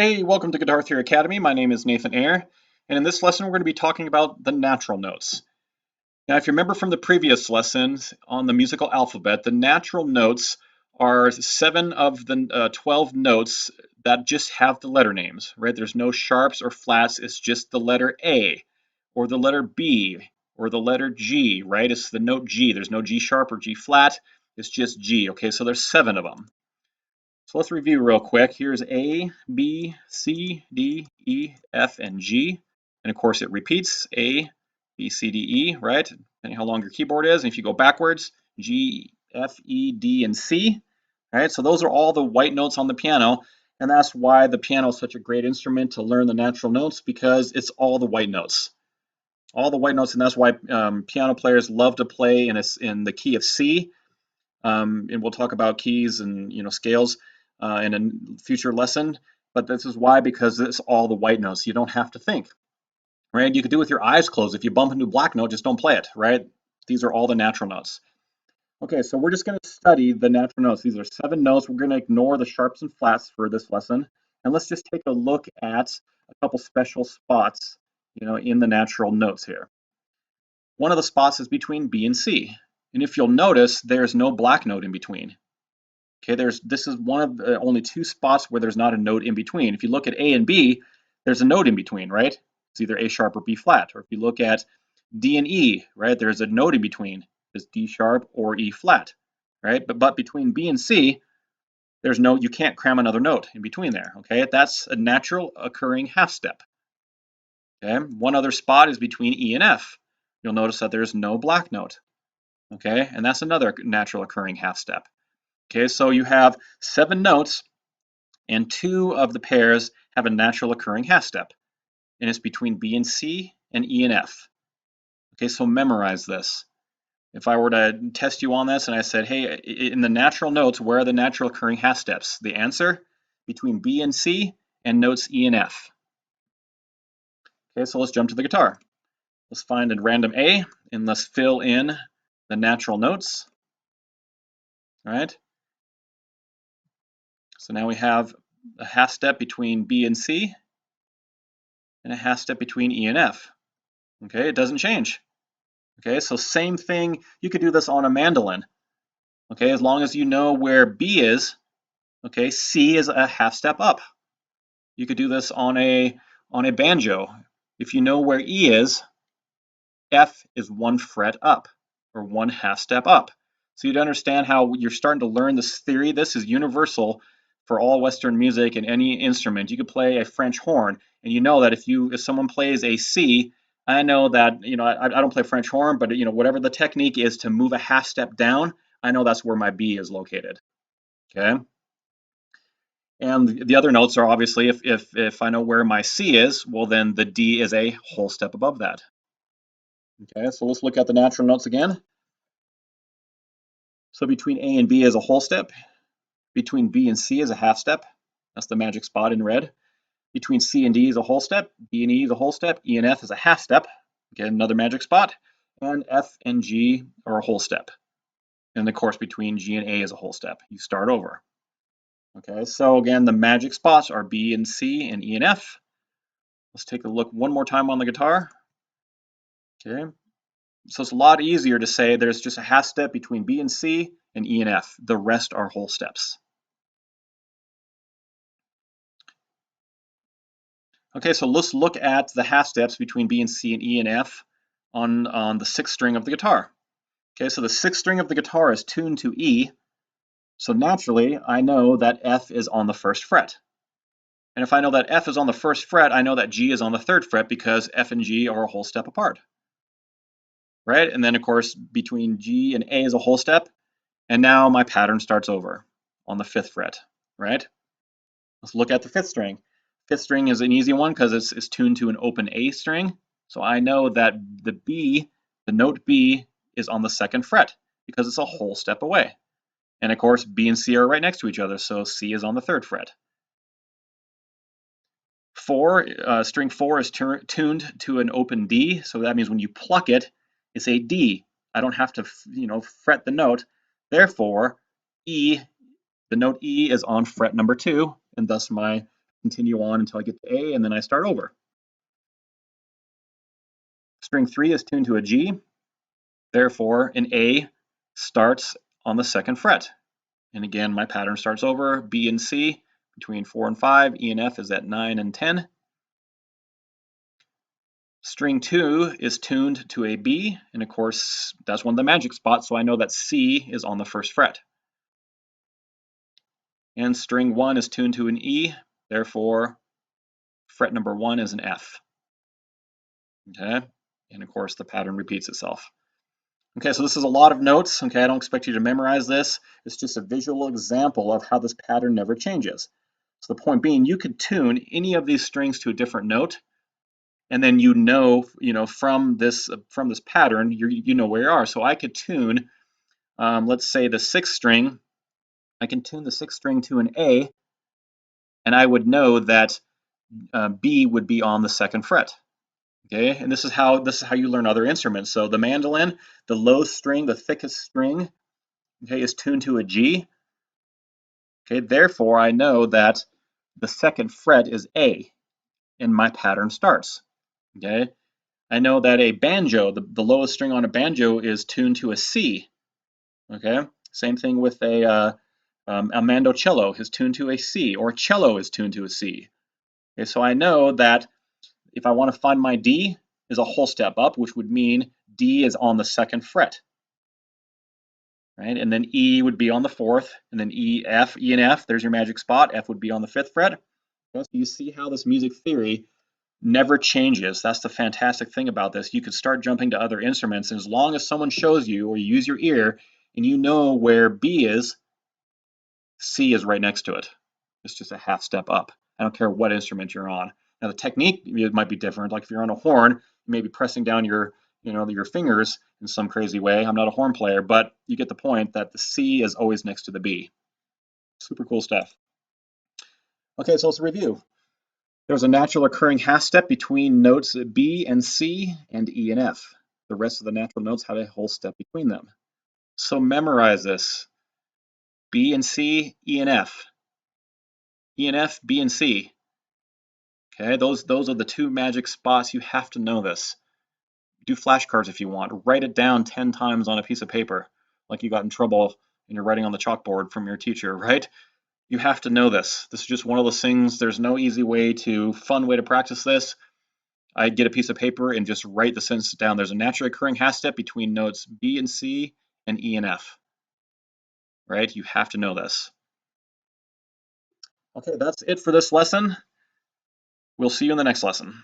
Hey, welcome to Guitar Theory Academy. My name is Nathan Ayer, and in this lesson we're going to be talking about the natural notes. Now, if you remember from the previous lessons on the musical alphabet, the natural notes are 7 of the 12 notes that just have the letter names, right? There's no sharps or flats, it's just the letter A, or the letter B, or the letter G, right? It's the note G. There's no G sharp or G flat, it's just G, okay? So there's 7 of them. So let's review real quick. Here's A, B, C, D, E, F, and G. And of course it repeats A, B, C, D, E, right? Depending how long your keyboard is. And if you go backwards, G, F, E, D, and C, right? So those are all the white notes on the piano. And that's why the piano is such a great instrument to learn the natural notes, because it's all the white notes. All the white notes, and that's why piano players love to play in the key of C. And we'll talk about keys and scales in a future lesson. But this is why, because it's all the white notes. You don't have to think, right? You could do it with your eyes closed. If you bump into a black note, just don't play it, right? These are all the natural notes. Okay, so we're just going to study the natural notes. These are 7 notes. We're going to ignore the sharps and flats for this lesson. And let's just take a look at a couple special spots, in the natural notes here. One of the spots is between B and C. And if you'll notice, there's no black note in between. Okay, this is one of the only 2 spots where there's not a note in between. If you look at A and B, there's a note in between, right? It's either A sharp or B flat. Or if you look at D and E, right, there's a note in between. It's D sharp or E flat, right? But between B and C, you can't cram another note in between there, okay? That's a natural occurring half step. Okay, one other spot is between E and F. You'll notice that there's no black note, okay? And that's another natural occurring half step. Okay, so you have 7 notes, and 2 of the pairs have a natural occurring half step, and it's between B and C and E and F. Okay, so memorize this. If I were to test you on this and I said, hey, in the natural notes, where are the natural occurring half steps? The answer, between B and C and notes E and F. Okay, so let's jump to the guitar. Let's find a random A, and let's fill in the natural notes. All right. So now we have a half step between B and C and a half step between E and F. Okay, it doesn't change. Okay, so same thing, you could do this on a mandolin. Okay, as long as you know where B is, okay, C is a half step up. You could do this on a banjo. If you know where E is, F is 1 fret up, or 1 half step up. So you'd understand how you're starting to learn this theory. This is universal for all Western music and any instrument. You could play a French horn, and you know that if someone plays a C, I know that, I don't play French horn, but whatever the technique is to move a half step down, I know that's where my B is located. Okay. And the other notes are obviously, if I know where my C is, well then the D is a whole step above that. Okay, so let's look at the natural notes again. So between A and B is a whole step. Between B and C is a half step. That's the magic spot in red. Between C and D is a whole step. D and E is a whole step. E and F is a half step. Again, another magic spot. And F and G are a whole step. And of course, between G and A is a whole step. You start over. Okay, so again, the magic spots are B and C and E and F. Let's take a look one more time on the guitar. Okay, so it's a lot easier to say there's just a half step between B and C and E and F. The rest are whole steps. Okay, so let's look at the half steps between B and C and E and F on the 6th string of the guitar. Okay, so the 6th string of the guitar is tuned to E, so naturally I know that F is on the 1st fret. And if I know that F is on the 1st fret, I know that G is on the 3rd fret because F and G are a whole step apart. Right? And then of course between G and A is a whole step, and now my pattern starts over on the 5th fret, right? Let's look at the 5th string. 5th string is an easy one because it's tuned to an open A string. So I know that the note B is on the 2nd fret because it's a whole step away. And of course, B and C are right next to each other, so C is on the 3rd fret. String 4 is tuned to an open D, so that means when you pluck it, it's a D. I don't have to, fret the note. Therefore, the note E is on fret number 2, and thus my continue on until I get to A, and then I start over. String 3 is tuned to a G, therefore an A starts on the 2nd fret. And again, my pattern starts over, B and C between 4 and 5, E and F is at 9 and 10. String 2 is tuned to a B, and of course, that's one of the magic spots, so I know that C is on the 1st fret. And string 1 is tuned to an E, therefore, fret number 1 is an F. Okay, and of course, the pattern repeats itself. Okay, so this is a lot of notes. Okay, I don't expect you to memorize this. It's just a visual example of how this pattern never changes. So the point being, you could tune any of these strings to a different note, and then you know from this pattern, you know where you are. So I could tune, let's say the 6th string. I can tune the 6th string to an A, and I would know that B would be on the 2nd fret. Okay, and this is how you learn other instruments. So the mandolin, the low string, the thickest string, okay, is tuned to a G. Okay, therefore I know that the 2nd fret is A, and my pattern starts. Okay, I know that a banjo, the lowest string on a banjo, is tuned to a C. Okay, same thing with a mandocello is tuned to a C, or cello is tuned to a C. Okay, so I know that if I want to find my D, is a whole step up, which would mean D is on the 2nd fret. Right? And then E would be on the 4th, and then E and F, there's your magic spot. F would be on the 5th fret. Okay, so you see how this music theory never changes. That's the fantastic thing about this. You could start jumping to other instruments, and as long as someone shows you or you use your ear and you know where B is, C is right next to it. It's just a half step up. I don't care what instrument you're on. Now the technique might be different. Like if you're on a horn, you may be pressing down your fingers in some crazy way. I'm not a horn player, but you get the point that the C is always next to the B. Super cool stuff. Okay, so let's review. There's a natural occurring half step between notes B and C and E and F. The rest of the natural notes have a whole step between them. So memorize this. B and C, E and F. E and F, B and C. Okay, those are the 2 magic spots. You have to know this. Do flashcards if you want. Write it down 10 times on a piece of paper, like you got in trouble and you're writing on the chalkboard from your teacher, right? You have to know this. This is just one of those things. There's no easy fun way to practice this. I'd get a piece of paper and just write the sentence down. There's a naturally occurring half step between notes B and C and E and F, right? You have to know this. Okay, that's it for this lesson. We'll see you in the next lesson.